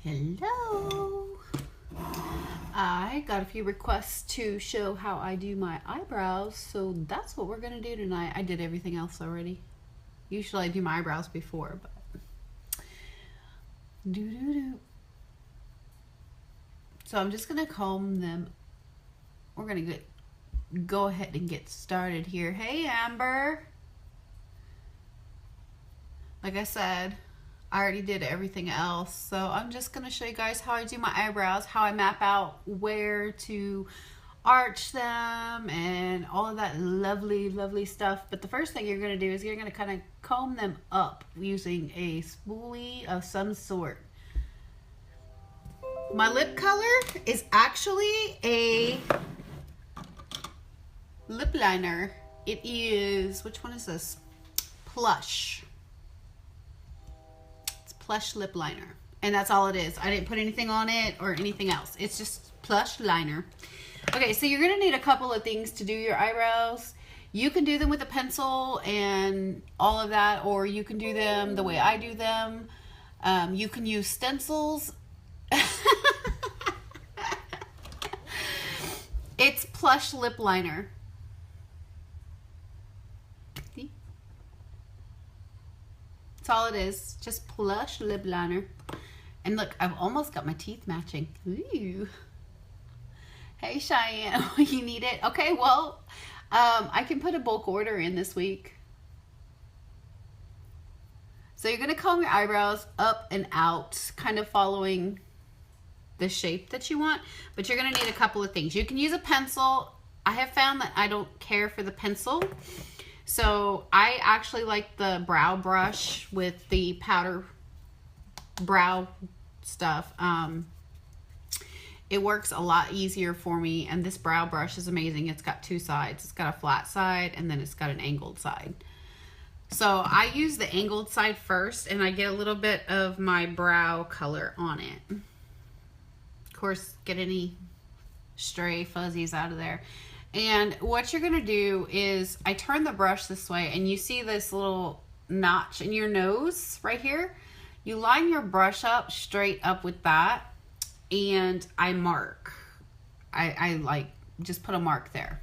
Hello. I got a few requests to show how I do my eyebrows, so that's what we're gonna do tonight. I did everything else already. Usually I do my eyebrows before, but so I'm just gonna comb them. We're gonna go ahead and get started here. Hey Amber. Like I said, I already did everything else, so I'm just going to show you guys how I do my eyebrows, how I map out where to arch them and all of that lovely stuff. But the first thing you're going to do is you're going to kind of comb them up using a spoolie of some sort. My lip color is actually a lip liner. It is, which one is this? Plush. Plush lip liner, and that's all it is. I didn't put anything on it or anything else. It's just plush liner. Okay, so you're gonna need a couple of things to do your eyebrows. You can do them with a pencil and all of that, or you can do them the way I do them. You can use stencils. It's plush lip liner. That's all it is, just plush lip liner. And look, I've almost got my teeth matching. Ooh. Hey Cheyenne, you need it? Okay, well, I can put a bulk order in this week. So you're gonna comb your eyebrows up and out, kind of following the shape that you want, but you're gonna need a couple of things. You can use a pencil. I have found that I don't care for the pencil. So I actually like the brow brush with the powder brow stuff. It works a lot easier for me, and this brow brush is amazing. It's got two sides. It's got a flat side and then it's got an angled side. So I use the angled side first, and I get a little bit of my brow color on it. Of course, get any stray fuzzies out of there. And what you're gonna do is, I turn the brush this way, and you see this little notch in your nose right here. You line your brush up straight up with that, and I mark. I like just put a mark there.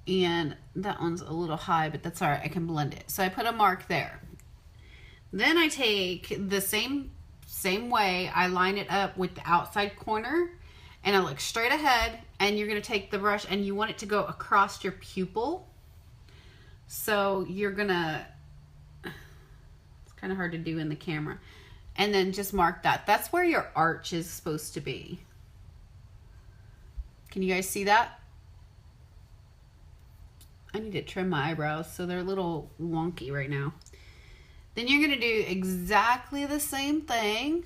And that one's a little high, but that's all right, I can blend it. So I put a mark there. Then I take the same way, I line it up with the outside corner, and I look straight ahead, and you're going to take the brush and you want it to go across your pupil. So you're going to, it's kind of hard to do in the camera, and then just mark that. That's where your arch is supposed to be. Can you guys see that? I need to trim my eyebrows, so they're a little wonky right now. Then you're going to do exactly the same thing.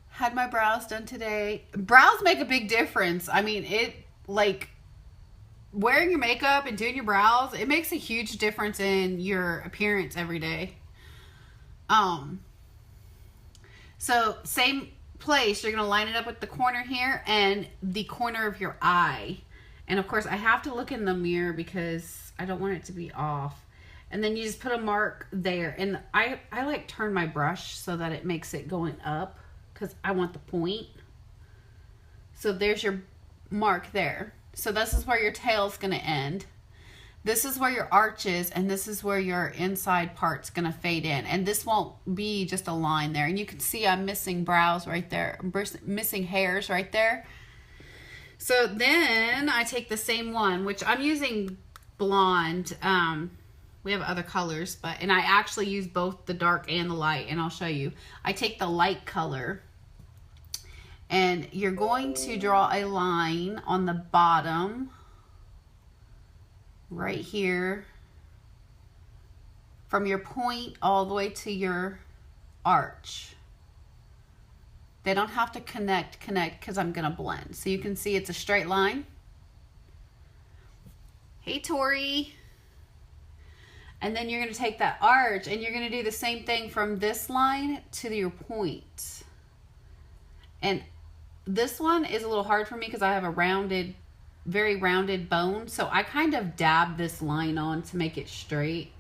Had my brows done today. Brows make a big difference. I mean, wearing your makeup and doing your brows, it makes a huge difference in your appearance every day. So same place, you're gonna line it up with the corner here and the corner of your eye. And of course, I have to look in the mirror because I don't want it to be off. And then you just put a mark there. And I like turn my brush so that it makes it going up, because I want the point. So there's your mark there. So this is where your tail's going to end. This is where your arch is, and this is where your inside part's going to fade in. And this won't be just a line there. And you can see I'm missing brows right there. I'm missing hairs right there. So then I take the same one, which I'm using blonde. We have other colors, and I actually use both the dark and the light, and I'll show you. I take the light color, and you're going to draw a line on the bottom right here from your point all the way to your arch. They don't have to connect because I'm gonna blend. So you can see it's a straight line. Hey Tori. And then you're going to take that arch and you're going to do the same thing from this line to your point. And this one is a little hard for me because I have a rounded very rounded bone. So I kind of dab this line on to make it straight.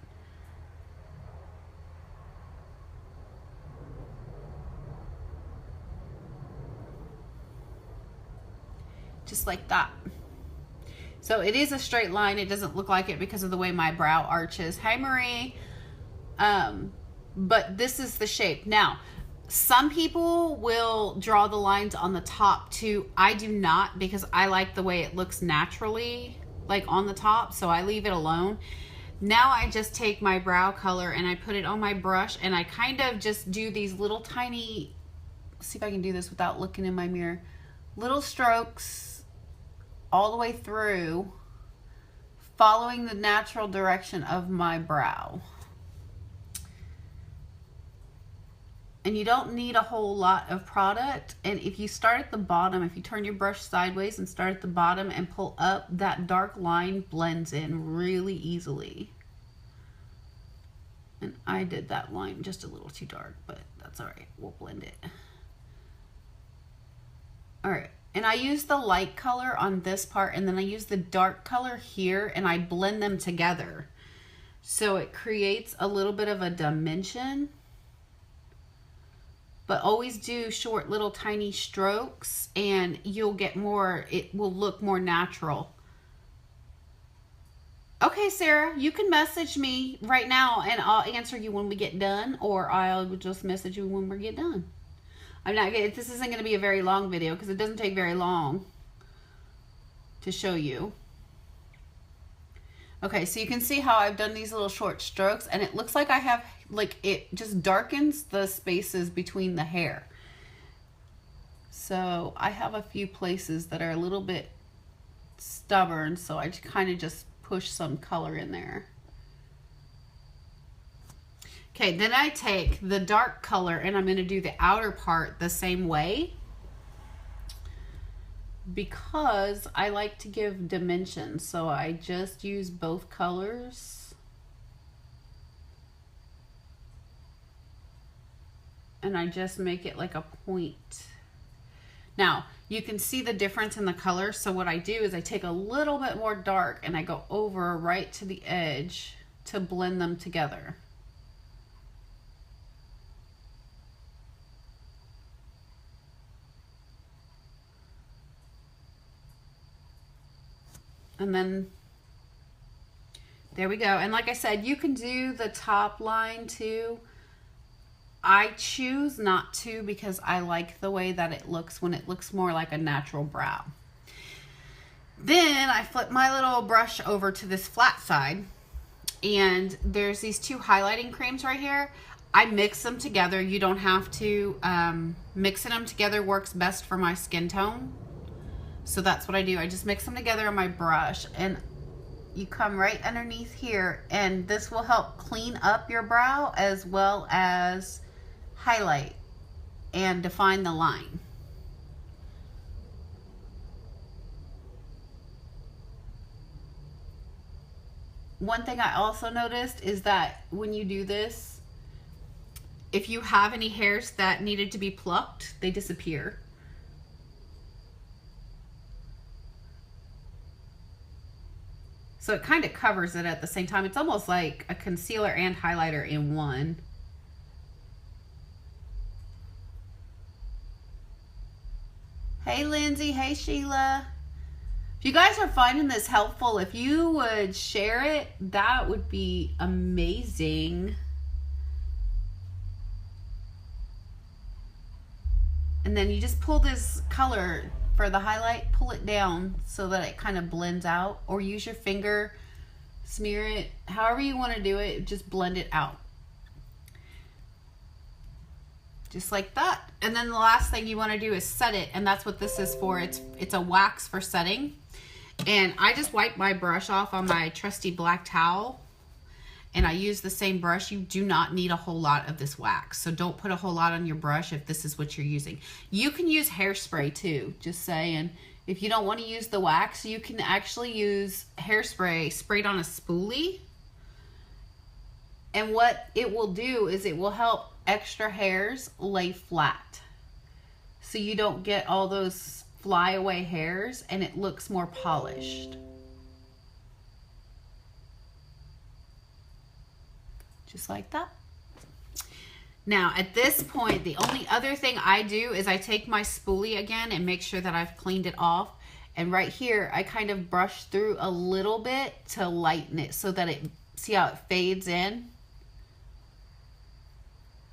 Just like that. So it is a straight line. It doesn't look like it because of the way my brow arches. Hi, Marie. But this is the shape. Now, some people will draw the lines on the top too. I do not, because I like the way it looks naturally, like on the top, so I leave it alone. Now I just take my brow color and I put it on my brush, and I kind of just do these little tiny, see if I can do this without looking in my mirror, little strokes all the way through, following the natural direction of my brow. And you don't need a whole lot of product. And if you start at the bottom, if you turn your brush sideways and start at the bottom and pull up, that dark line blends in really easily. And I did that line just a little too dark, but that's all right. We'll blend it. All right. And I use the light color on this part, and then I use the dark color here, and I blend them together. So it creates a little bit of a dimension. But always do short little tiny strokes, and you'll get more, it will look more natural. Okay, Sarah, you can message me right now and I'll answer you when we get done, or I'll just message you when we get done. I'm not, this isn't going to be a very long video because it doesn't take very long to show you. Okay, so you can see how I've done these little short strokes, and it looks like I have, like, it just darkens the spaces between the hair. So I have a few places that are a little bit stubborn, so I kind of just push some color in there. Okay, then I take the dark color and I'm going to do the outer part the same way, because I like to give dimension. So I just use both colors. And I just make it like a point. Now, you can see the difference in the color. So what I do is I take a little bit more dark and I go over right to the edge to blend them together. And then there we go. And like I said, you can do the top line too. I choose not to because I like the way that it looks when it looks more like a natural brow. Then I flip my little brush over to this flat side, and there's these two highlighting creams right here. I mix them together. You don't have to. Mixing them together works best for my skin tone. So that's what I do. I just mix them together on my brush, and you come right underneath here, and this will help clean up your brow as well as highlight and define the line. One thing I also noticed is that when you do this, if you have any hairs that needed to be plucked, they disappear. So it kind of covers it at the same time. It's almost like a concealer and highlighter in one. Hey Lindsay, hey Sheila. If you guys are finding this helpful, if you would share it, that would be amazing. And then you just pull this color for the highlight, pull it down so that it kind of blends out, or use your finger, smear it, however you want to do it, just blend it out. Just like that. And then the last thing you want to do is set it, and that's what this is for. It's a wax for setting. And I just wipe my brush off on my trusty black towel, and I use the same brush. You do not need a whole lot of this wax, so don't put a whole lot on your brush if this is what you're using. You can use hairspray too, just saying. If you don't want to use the wax, you can actually use hairspray sprayed on a spoolie. And what it will do is it will help extra hairs lay flat, so you don't get all those flyaway hairs and it looks more polished. Just like that. Now at this point, the only other thing I do is I take my spoolie again and make sure that I've cleaned it off. And right here, I kind of brush through a little bit to lighten it so that it, see how it fades in?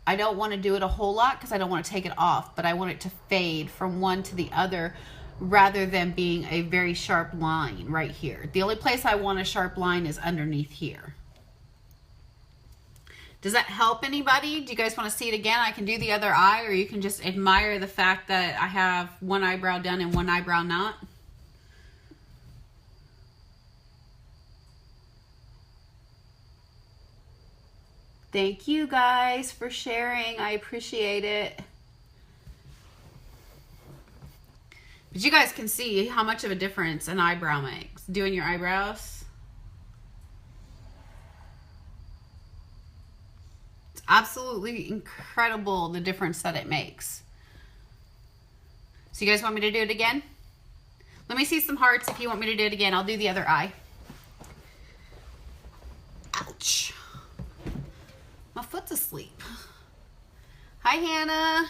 I don't want to do it a whole lot because I don't want to take it off, but I want it to fade from one to the other rather than being a very sharp line right here. The only place I want a sharp line is underneath here. Does that help anybody? Do you guys want to see it again? I can do the other eye, or you can just admire the fact that I have one eyebrow done and one eyebrow not. Thank you guys for sharing. I appreciate it. But you guys can see how much of a difference an eyebrow makes. Doing your eyebrows. It's absolutely incredible the difference that it makes. So you guys want me to do it again? Let me see some hearts if you want me to do it again. I'll do the other eye. Ouch. My foot's asleep. Hi, Hannah.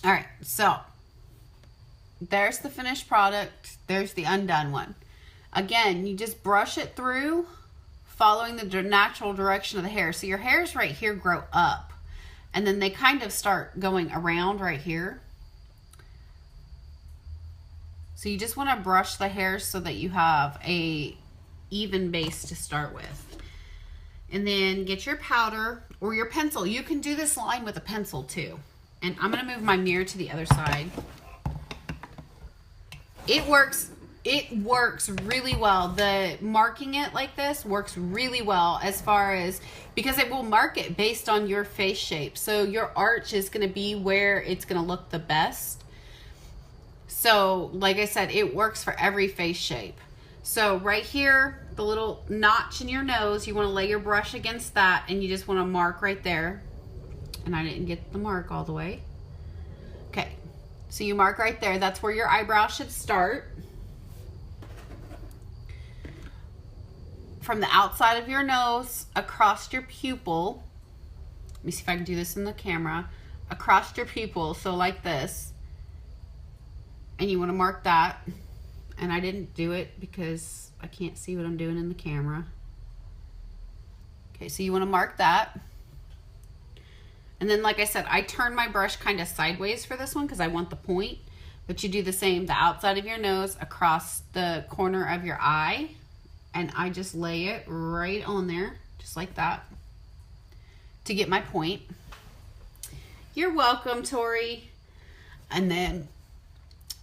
All right, so there's the finished product. There's the undone one. Again, you just brush it through, following the natural direction of the hair. So your hairs right here grow up. And then they kind of start going around right here. So you just want to brush the hair so that you have a even base to start with. And then get your powder or your pencil. You can do this line with a pencil too. And I'm going to move my mirror to the other side. It works really well. The marking it like this works really well as far as, because it will mark it based on your face shape. So your arch is going to be where it's going to look the best. So like I said, it works for every face shape. So right here, the little notch in your nose, you want to lay your brush against that and you just want to mark right there. And I didn't get the mark all the way. Okay, so you mark right there. That's where your eyebrow should start. From the outside of your nose, across your pupil. Let me see if I can do this in the camera. Across your pupil, so like this. And you want to mark that. And I didn't do it because I can't see what I'm doing in the camera. Okay, so you want to mark that. And then, like I said, I turn my brush kind of sideways for this one because I want the point. But you do the same, the outside of your nose, across the corner of your eye. And I just lay it right on there, just like that, to get my point. You're welcome, Tori. And then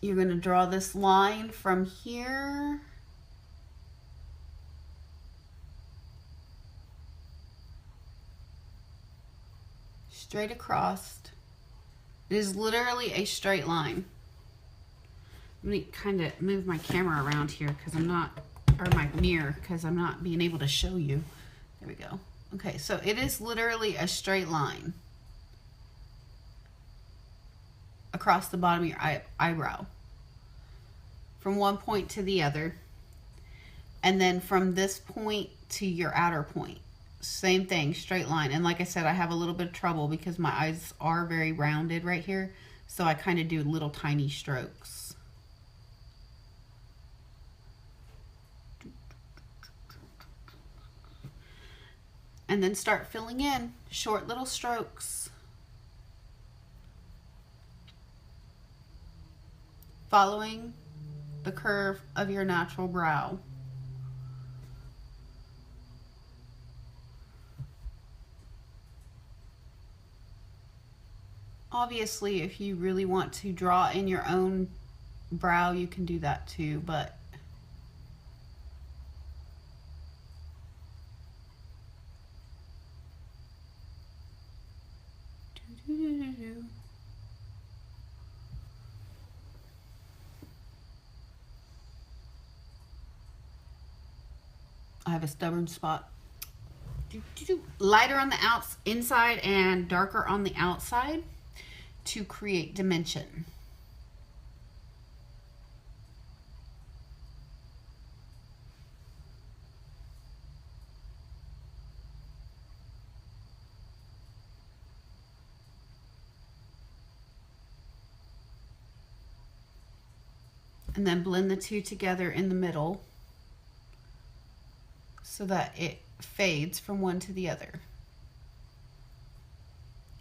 you're going to draw this line from here straight across. It is literally a straight line. Let me kind of move my camera around here because I'm not, or my mirror, because I'm not being able to show you. There we go. Okay, so it is literally a straight line across the bottom of your eyebrow. From one point to the other. And then from this point to your outer point. Same thing, straight line. And like I said, I have a little bit of trouble because my eyes are very rounded right here. So I kind of do little tiny strokes. And then start filling in short little strokes. Following the curve of your natural brow. Obviously, if you really want to draw in your own brow, you can do that too, but I have a stubborn spot. Lighter on the inside and darker on the outside to create dimension. And then blend the two together in the middle so that it fades from one to the other.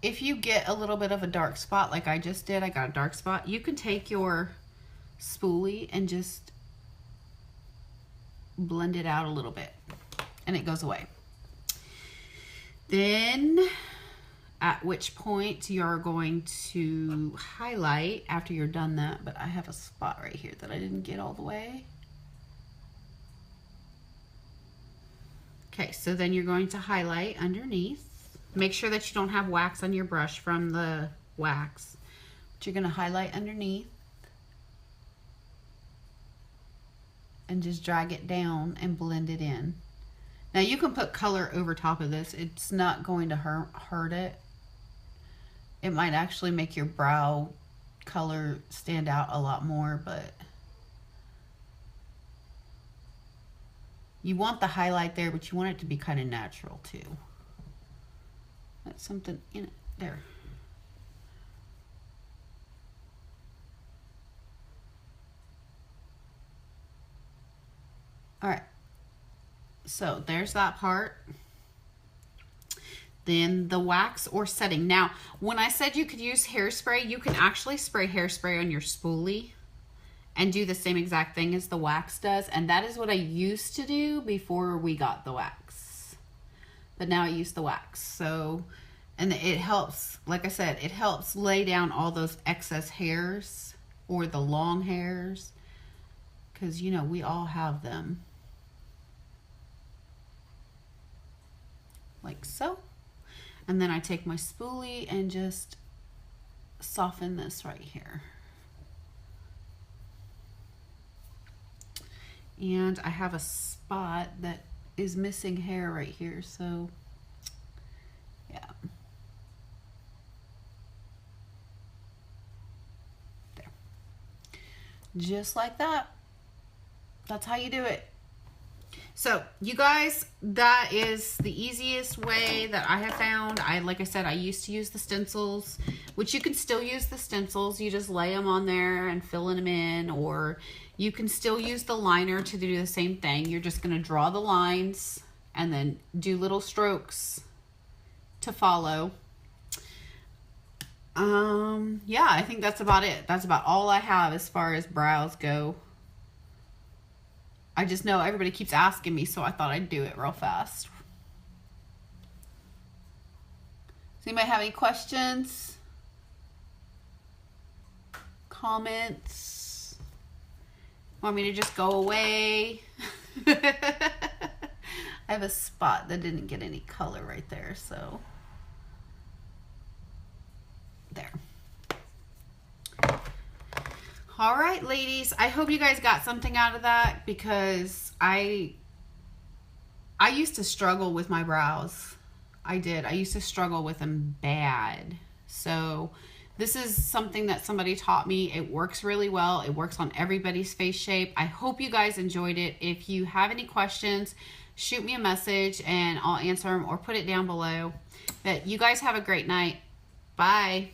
If you get a little bit of a dark spot like I just did, I got a dark spot, you can take your spoolie and just blend it out a little bit and it goes away. Then at which point you're going to highlight after you're done that, but I have a spot right here that I didn't get all the way. Okay, so then you're going to highlight underneath. Make sure that you don't have wax on your brush from the wax. But you're going to highlight underneath and just drag it down and blend it in. Now you can put color over top of this. It's not going to hurt it. It might actually make your brow color stand out a lot more, but you want the highlight there, but you want it to be kind of natural too. That's something in it there. All right, so there's that part. Then the wax or setting. Now, when I said you could use hairspray, you can actually spray hairspray on your spoolie and do the same exact thing as the wax does. And that is what I used to do before we got the wax. But now I use the wax. So, and it helps, like I said, it helps lay down all those excess hairs or the long hairs. Because, you know, we all have them. Like so. And then I take my spoolie and just soften this right here. And I have a spot that is missing hair right here, so yeah. There. Just like that. That's how you do it. So you guys, that is the easiest way that I have found. Like I said, I used to use the stencils, which you can still use the stencils. You just lay them on there and fill them in, or you can still use the liner to do the same thing. You're just going to draw the lines and then do little strokes to follow. Yeah, I think that's about it. That's about all I have as far as brows go. I just know everybody keeps asking me, so I thought I'd do it real fast. Does anybody have any questions? Comments? Want me to just go away? I have a spot that didn't get any color right there, so there. All right, ladies, I hope you guys got something out of that, because I used to struggle with my brows. I did. I used to struggle with them bad. So this is something that somebody taught me. It works really well. It works on everybody's face shape. I hope you guys enjoyed it. If you have any questions, shoot me a message and I'll answer them or put it down below. But you guys have a great night. Bye.